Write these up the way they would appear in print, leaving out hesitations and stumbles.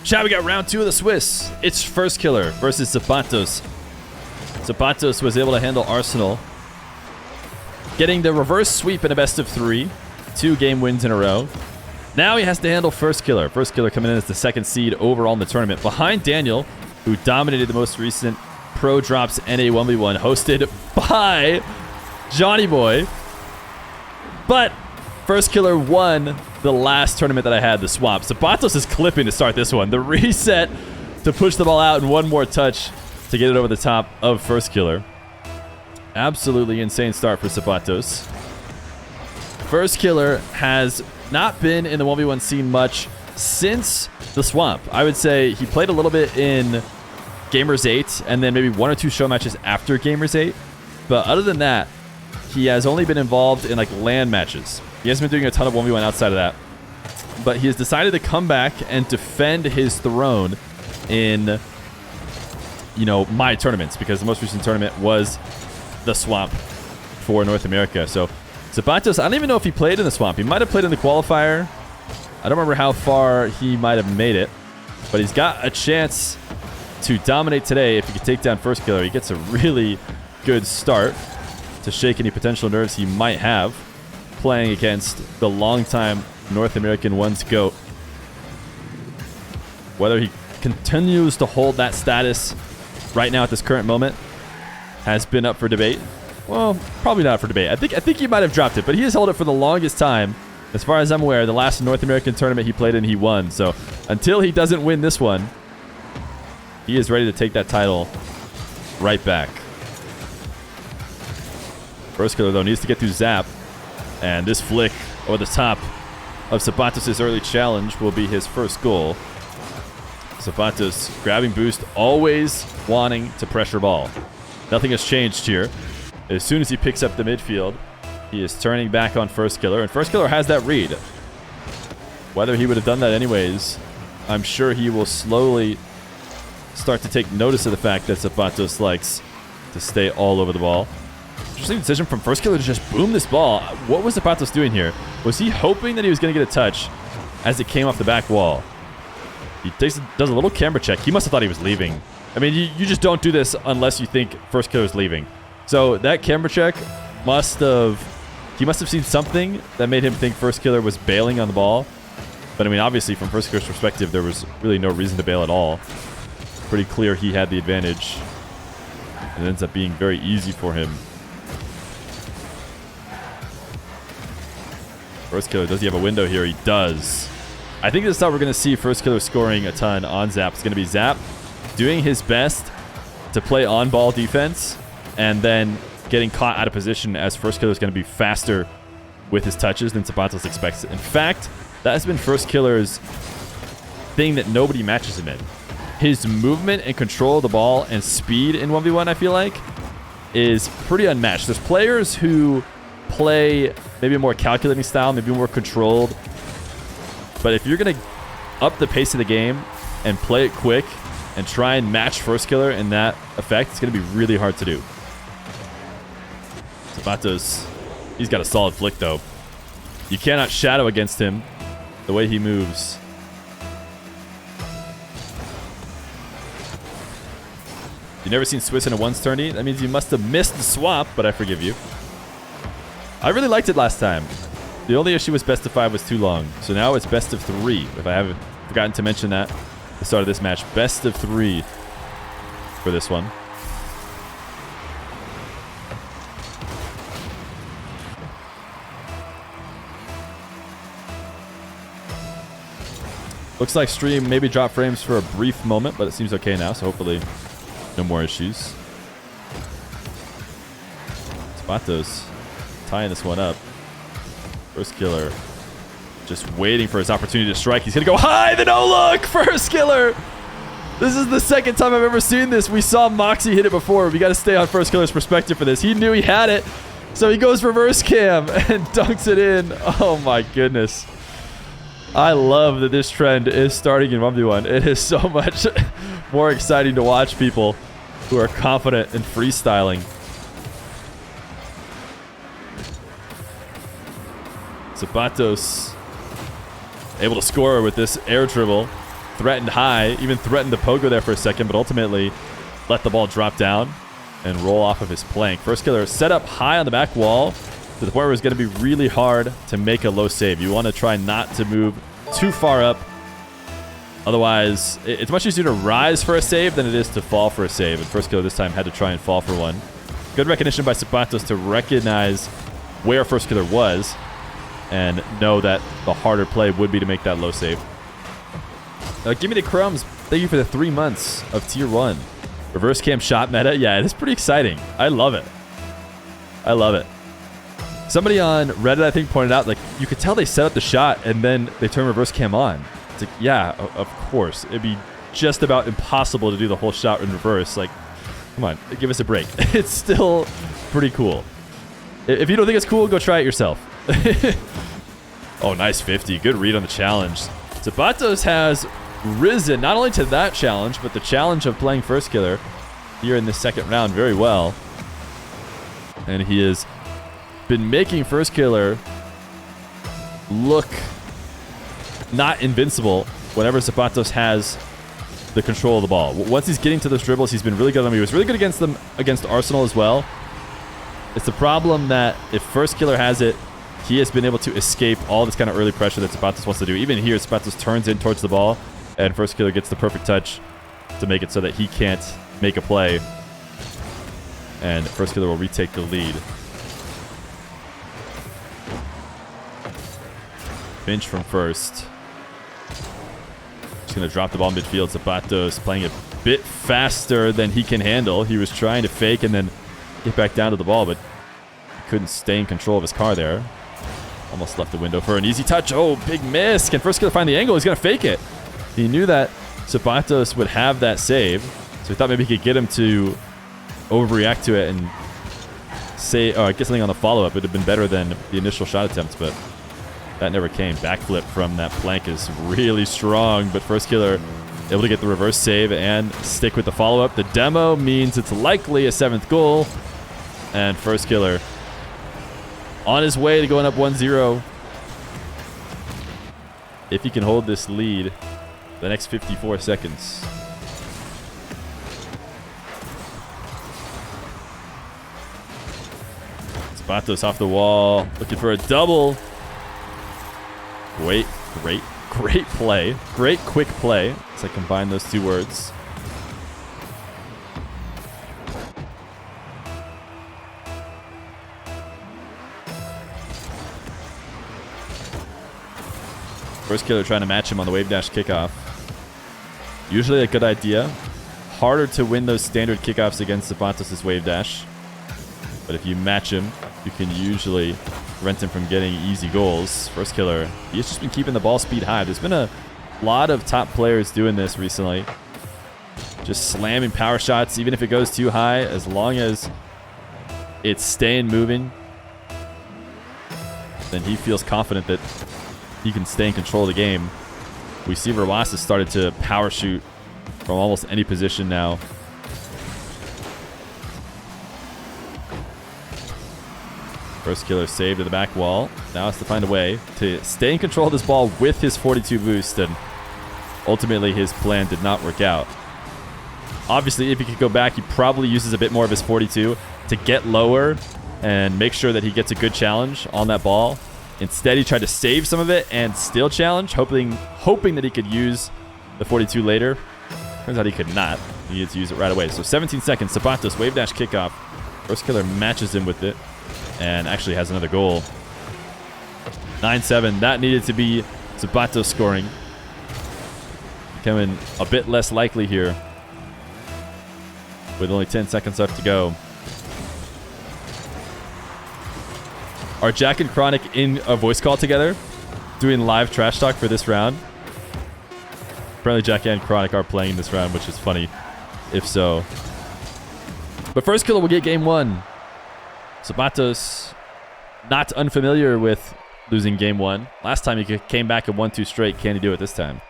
Chat, we got round 2 of the Swiss. It's Firstkiller versus aZapatos. aZapatos was able to handle Arsenal, getting the reverse sweep in a best of 3. 2 game wins in a row. Now he has to handle Firstkiller. Firstkiller coming in as the 2nd seed overall in the tournament, behind Daniel, who dominated the most recent Pro Drops NA 1v1 hosted by Johnny Boy. But Firstkiller won the last tournament that I had, the swap. aZapatos is clipping to start this one. The reset to push the ball out and one more touch to get it over the top of Firstkiller. Absolutely insane start for aZapatos. Firstkiller has not been in the 1v1 scene much since the swap. I would say he played a little bit in Gamers 8 and then maybe 1 or 2 show matches after Gamers 8. But other than that, he has only been involved in like LAN matches. He hasn't been doing a ton of 1v1 outside of that. But he has decided to come back and defend his throne in, you know, my tournaments, because the most recent tournament was the swamp for North America. So aZapatos, I don't even know if he played in the swamp. He might have played in the qualifier. I don't remember how far he might have made it, but he's got a chance to dominate today. If he can take down Firstkiller, he gets a really good start to shake any potential nerves he might have playing against the longtime North American ones GOAT. Whether he continues to hold that status right now at this current moment has been up for debate. Well, probably not for debate. I think he might have dropped it, but he has held it for the longest time. As far as I'm aware, the last North American tournament he played in, he won. So until he doesn't win this one, he is ready to take that title right back. Firstkiller, though, needs to get through Zap. And this flick over the top of aZapatos' early challenge will be his first goal. aZapatos grabbing boost, always wanting to pressure ball. Nothing has changed here. As soon as he picks up the midfield, he is turning back on Firstkiller, and Firstkiller has that read. Whether he would have done that anyways, I'm sure he will slowly start to take notice of the fact that aZapatos likes to stay all over the ball. Interesting decision from Firstkiller to just boom this ball. What was aZapatos doing here? Was he hoping that he was going to get a touch as it came off the back wall? He does a little camera check. He must have thought he was leaving. I mean, you just don't do this unless you think Firstkiller is leaving. So that camera check he must have seen something that made him think Firstkiller was bailing on the ball. But I mean, obviously from Firstkiller's perspective, there was really no reason to bail at all. Pretty clear he had the advantage. It ends up being very easy for him. Firstkiller, does he have a window here? He does. I think this is how we're going to see Firstkiller scoring a ton on Zap. It's going to be Zap doing his best to play on-ball defense and then getting caught out of position, as Firstkiller is going to be faster with his touches than aZapatos expects. In fact, that has been Firstkiller's thing that nobody matches him in. His movement and control of the ball and speed in 1v1, I feel like, is pretty unmatched. There's players who play maybe a more calculating style, maybe more controlled. But if you're going to up the pace of the game and play it quick and try and match Firstkiller in that effect, it's going to be really hard to do. aZapatos, he's got a solid flick, though. You cannot shadow against him the way he moves. You've never seen Swiss in a ones tourney? That means you must have missed the swap, but I forgive you. I really liked it last time. The only issue was best of 5 was too long. So now it's best of 3. If I haven't forgotten to mention that at the start of this match. Best of 3 for this one. Looks like stream maybe dropped frames for a brief moment, but it seems okay now, so hopefully no more issues. aZapatos tying this one up. Firstkiller just waiting for his opportunity to strike. He's going to go high. The no-look! Firstkiller! This is the second time I've ever seen this. We saw Moxie hit it before. We got to stay on Firstkiller's perspective for this. He knew he had it, so he goes reverse cam and dunks it in. Oh my goodness. I love that this trend is starting in 1v1. It is so much more exciting to watch people who are confident in freestyling. aZapatos able to score with this air dribble. threatened high, even threatened the pogo there for a second, but ultimately let the ball drop down and roll off of his plank. Firstkiller set up high on the back wall to the point where it's going to be really hard to make a low save. You want to try not to move too far up. Otherwise, it's much easier to rise for a save than it is to fall for a save. And Firstkiller this time had to try and fall for one. Good recognition by aZapatos to recognize where Firstkiller was and know that the harder play would be to make that low save. Give me the crumbs. Thank you for the 3 months of Tier 1. Reverse cam shot meta. Yeah, it is pretty exciting. I love it. I love it. Somebody on Reddit, I think, pointed out, like, you could tell they set up the shot and then they turn reverse cam on. It's like, yeah, of course. It'd be just about impossible to do the whole shot in reverse. Like, come on, give us a break. It's still pretty cool. If you don't think it's cool, go try it yourself. Oh, nice 50. Good read on the challenge. aZapatos has risen not only to that challenge, but the challenge of playing Firstkiller here in the second round very well. And he has been making Firstkiller look not invincible whenever aZapatos has the control of the ball. Once he's getting to those dribbles, he's been really good on them. He was really good against them against Arsenal as well. It's the problem that if Firstkiller has it, he has been able to escape all this kind of early pressure that aZapatos wants to do. Even here, aZapatos turns in towards the ball, and Firstkiller gets the perfect touch to make it so that he can't make a play. And Firstkiller will retake the lead. Pinch from first. Just going to drop the ball in midfield. aZapatos playing a bit faster than he can handle. He was trying to fake and then get back down to the ball, but he couldn't stay in control of his car there. Almost left the window for an easy touch. Oh, big miss. Can Firstkiller find the angle? He's going to fake it. He knew that aZapatos would have that save, so he thought maybe he could get him to overreact to it and say, get something on the follow-up. It would have been better than the initial shot attempt, but that never came. Backflip from that plank is really strong, but Firstkiller able to get the reverse save and stick with the follow-up. The demo means it's likely a 7th goal, and Firstkiller on his way to going up 1-0. If he can hold this lead the next 54 seconds. aZapatos off the wall, looking for a double. Great play. Great quick play. As I combine those two words. Firstkiller trying to match him on the wave dash kickoff. Usually a good idea. Harder to win those standard kickoffs against aZapatos' wave dash. But if you match him, you can usually prevent him from getting easy goals. Firstkiller, he's just been keeping the ball speed high. There's been a lot of top players doing this recently. Just slamming power shots, even if it goes too high, as long as it's staying moving, then he feels confident that he can stay in control of the game. We see Verwas has started to power shoot from almost any position now. Firstkiller saved to the back wall. Now has to find a way to stay in control of this ball with his 42 boost, and ultimately his plan did not work out. Obviously, if he could go back, he probably uses a bit more of his 42 to get lower and make sure that he gets a good challenge on that ball. Instead, he tried to save some of it and still challenge, hoping that he could use the 42 later. Turns out he could not. He needed to use it right away. So 17 seconds. aZapatos, wave dash kickoff. Firstkiller matches him with it and actually has another goal. 9-7. That needed to be aZapatos scoring. Becoming a bit less likely here with only 10 seconds left to go. Are Jack and Chronic in a voice call together, doing live trash talk for this round? Apparently Jack and Chronic are playing this round, which is funny, if so. But Firstkiller will get game 1. aZapatos, not unfamiliar with losing game 1. Last time he came back and won 2 straight. Can he do it this time?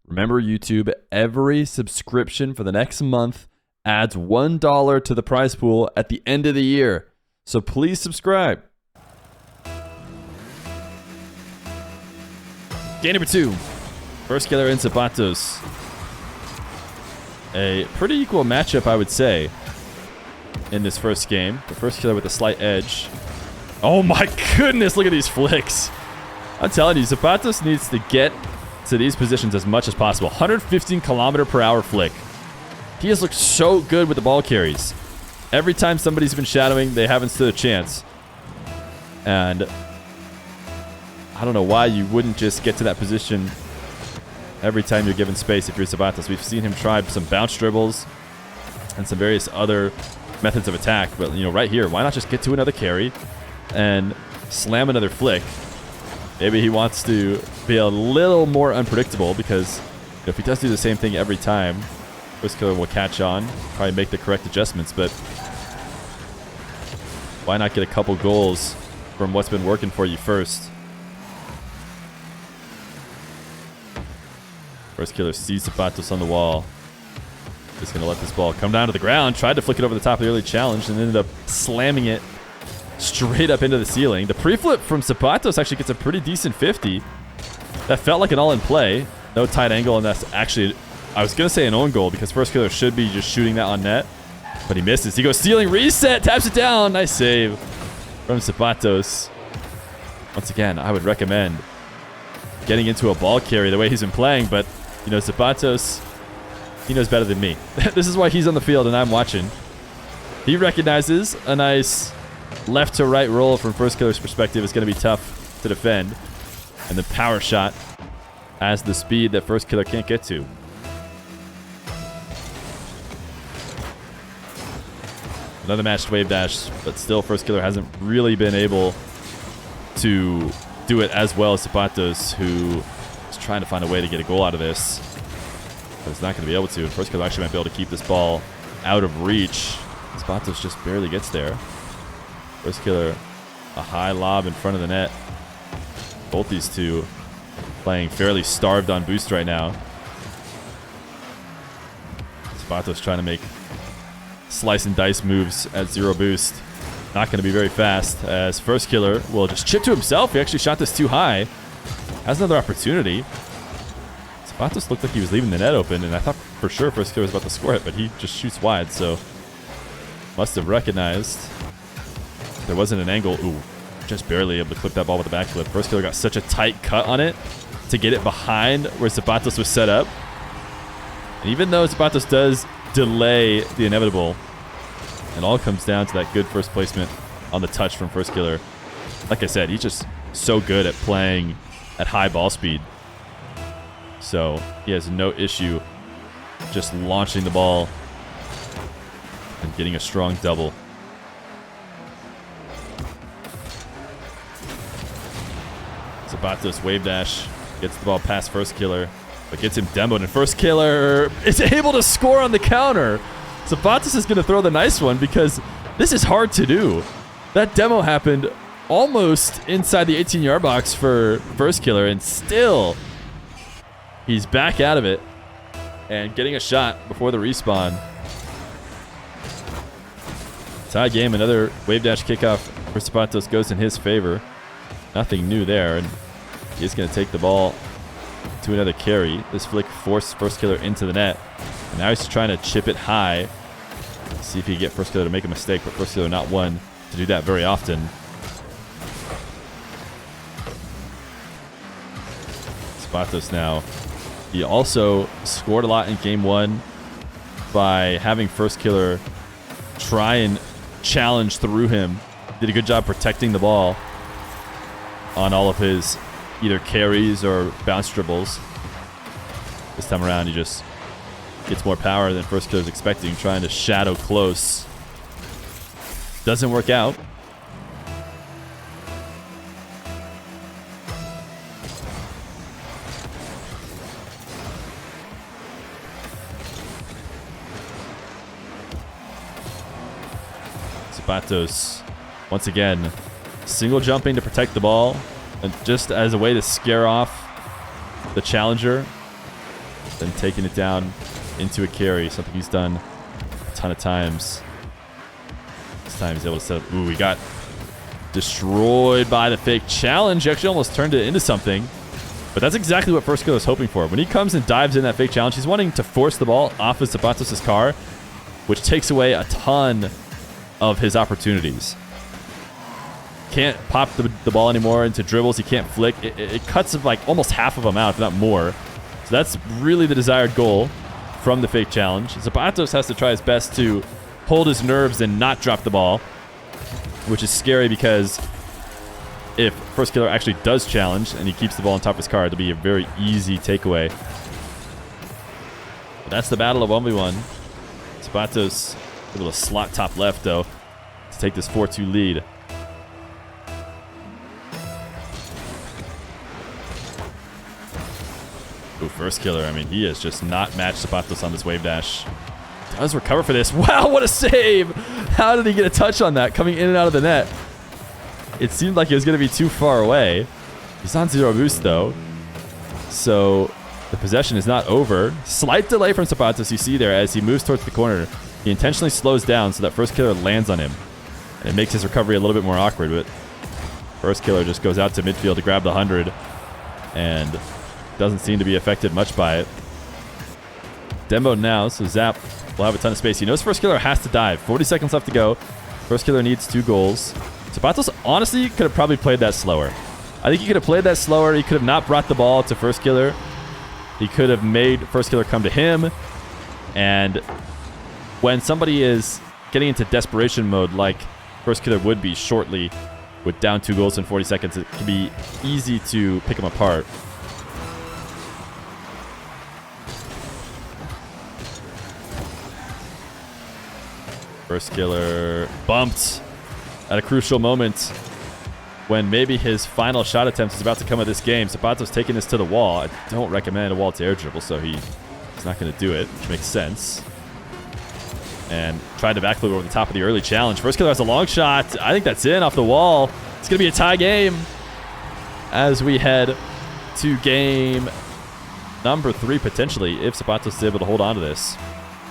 Remember, YouTube, every subscription for the next month adds $1 to the prize pool at the end of the year. So please subscribe. Game number 2. Firstkiller and aZapatos. A pretty equal matchup, I would say, in this first game. The Firstkiller with a slight edge. Oh my goodness, look at these flicks. I'm telling you, aZapatos needs to get to these positions as much as possible. 115 km/h flick. He has looked so good with the ball carries. Every time somebody's been shadowing, they haven't stood a chance. And I don't know why you wouldn't just get to that position every time you're given space if you're aZapatos. We've seen him try some bounce dribbles and some various other methods of attack. But, you know, right here, why not just get to another carry and slam another flick? Maybe he wants to be a little more unpredictable because if he does do the same thing every time, Firstkiller will catch on, probably make the correct adjustments. But why not get a couple goals from what's been working for you first? Firstkiller sees aZapatos on the wall. Just going to let this ball come down to the ground. Tried to flick it over the top of the early challenge and ended up slamming it straight up into the ceiling. The pre-flip from aZapatos actually gets a pretty decent 50. That felt like an all-in play. No tight angle, and that's actually, I was going to say an own goal because Firstkiller should be just shooting that on net. But he misses. He goes ceiling, reset, taps it down. Nice save from aZapatos. Once again, I would recommend getting into a ball carry the way he's been playing, but you know, aZapatos, he knows better than me. This is why he's on the field and I'm watching. He recognizes a nice left to right roll from Firstkiller's perspective is going to be tough to defend. And the power shot has the speed that Firstkiller can't get to. Another matched wave dash, but still Firstkiller hasn't really been able to do it as well as aZapatos, who is trying to find a way to get a goal out of this. But it's not going to be able to. Firstkiller actually might be able to keep this ball out of reach. aZapatos just barely gets there. Firstkiller, a high lob in front of the net. Both these two playing fairly starved on boost right now. aZapatos trying to make slice and dice moves at 0 boost. Not going to be very fast, as Firstkiller will just chip to himself. He actually shot this too high. Has another opportunity. aZapatos looked like he was leaving the net open, and I thought for sure Firstkiller was about to score it, but he just shoots wide, so must have recognized there wasn't an angle. Ooh, just barely able to clip that ball with a backflip. Firstkiller got such a tight cut on it to get it behind where aZapatos was set up. And even though aZapatos does delay the inevitable, it all comes down to that good first placement on the touch from Firstkiller. Like I said, he's just so good at playing at high ball speed. So he has no issue just launching the ball and getting a strong double. aZapatos wave dash, gets the ball past Firstkiller, but gets him demoed, and Firstkiller is able to score on the counter. aZapatos is going to throw the nice one because this is hard to do. That demo happened almost inside the 18-yard box for Firstkiller, and still he's back out of it and getting a shot before the respawn. Tie game, another wave dash kickoff for aZapatos goes in his favor. Nothing new there, and he's going to take the ball to another carry. This flick forced Firstkiller into the net. And now he's trying to chip it high. See if he can get Firstkiller to make a mistake, but Firstkiller not one to do that very often. aZapatos now. He also scored a lot in game 1 by having Firstkiller try and challenge through him. Did a good job protecting the ball on all of his either carries or bounce dribbles. This time around, he just gets more power than Firstkiller's expecting, trying to shadow close. Doesn't work out. aZapatos, once again, single jumping to protect the ball, and just as a way to scare off the challenger, then taking it down into a carry, something he's done a ton of times. This time he's able to set up. Ooh, he got destroyed by the fake challenge. He actually almost turned it into something. But that's exactly what Firstkiller is hoping for. When he comes and dives in that fake challenge, he's wanting to force the ball off of aZapatos' car, which takes away a ton of his opportunities. Can't pop the ball anymore into dribbles. He can't flick. It cuts like almost half of them out, if not more. So that's really the desired goal from the fake challenge. aZapatos has to try his best to hold his nerves and not drop the ball, which is scary because if Firstkiller actually does challenge and he keeps the ball on top of his car, it'll be a very easy takeaway. But that's the battle of 1v1. aZapatos able to slot top left, though, to take this 4-2 lead. Ooh, Firstkiller, I mean, he has just not matched aZapatos on this wave dash. Does recover for this. Wow, what a save! How did he get a touch on that coming in and out of the net? It seemed like he was going to be too far away. He's on 0 boost, though. So the possession is not over. Slight delay from aZapatos, you see there, as he moves towards the corner. He intentionally slows down so that Firstkiller lands on him. And it makes his recovery a little bit more awkward, but Firstkiller just goes out to midfield to grab the 100 and doesn't seem to be affected much by it. Dembo now, so Zap will have a ton of space. He knows Firstkiller has to dive. 40 seconds left to go. Firstkiller needs 2 goals. aZapatos honestly could have probably played that slower. I think he could have played that slower. He could have not brought the ball to Firstkiller. He could have made Firstkiller come to him. And when somebody is getting into desperation mode like Firstkiller would be shortly with down 2 goals in 40 seconds, it can be easy to pick him apart. Firstkiller bumped at a crucial moment when maybe his final shot attempt is about to come at this game. aZapatos taking this to the wall. I don't recommend a wall to air dribble, so he's not going to do it, which makes sense. And tried to backflip over the top of the early challenge. Firstkiller has a long shot. I think that's in off the wall. It's going to be a tie game as we head to game number 3, potentially, if aZapatos is able to hold on to this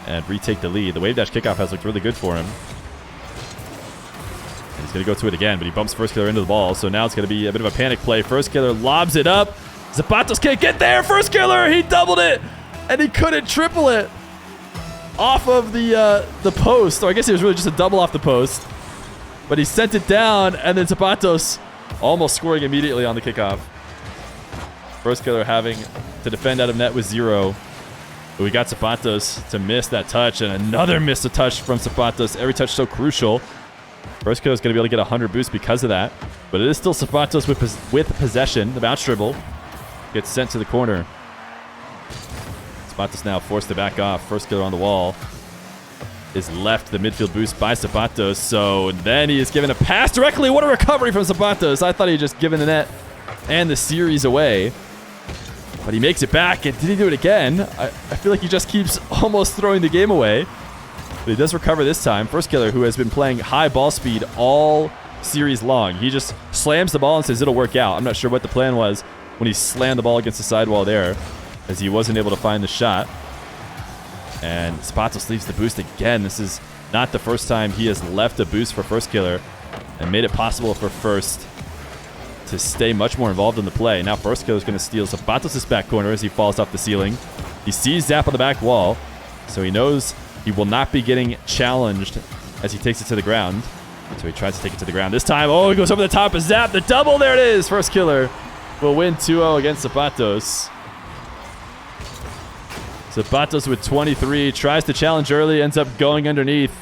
and retake the lead. The wave dash kickoff has looked really good for him. And he's going to go to it again, but he bumps Firstkiller into the ball, so now it's going to be a bit of a panic play. Firstkiller lobs it up. aZapatos can't get there. Firstkiller, he doubled it, and he couldn't triple it off of the post. Or I guess it was really just a double off the post. But he sent it down, and then aZapatos almost scoring immediately on the kickoff. Firstkiller having to defend out of net with 0. But we got aZapatos to miss that touch, and another miss a touch from aZapatos. Every touch so crucial. Firstkiller is going to be able to get a 100 boost because of that. But it is still aZapatos with possession. The bounce dribble gets sent to the corner. aZapatos now forced to back off. Firstkiller on the wall is left the midfield boost by aZapatos. So then he is given a pass directly. What a recovery from aZapatos. I thought he had just given the net and the series away. But he makes it back, and did he do it again? I feel like he just keeps almost throwing the game away. But he does recover this time. Firstkiller, who has been playing high ball speed all series long. He just slams the ball and says it'll work out. I'm not sure what the plan was when he slammed the ball against the sidewall there, as he wasn't able to find the shot. And aZapatos leaves the boost again. This is not the first time he has left a boost for Firstkiller and made it possible for First to stay much more involved in the play. Now Firstkiller is going to steal aZapatos' back corner as he falls off the ceiling. He sees Zap on the back wall, so he knows he will not be getting challenged as he takes it to the ground. So he tries to take it to the ground this time. Oh, he goes over the top of Zap. The double, there it is. Firstkiller will win 2-0 against aZapatos. aZapatos with 23, tries to challenge early, ends up going underneath.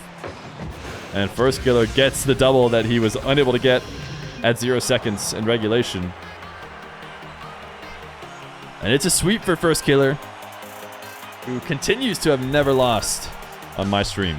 And Firstkiller gets the double that he was unable to get at 0 seconds in regulation. And it's a sweep for Firstkiller, who continues to have never lost on my stream.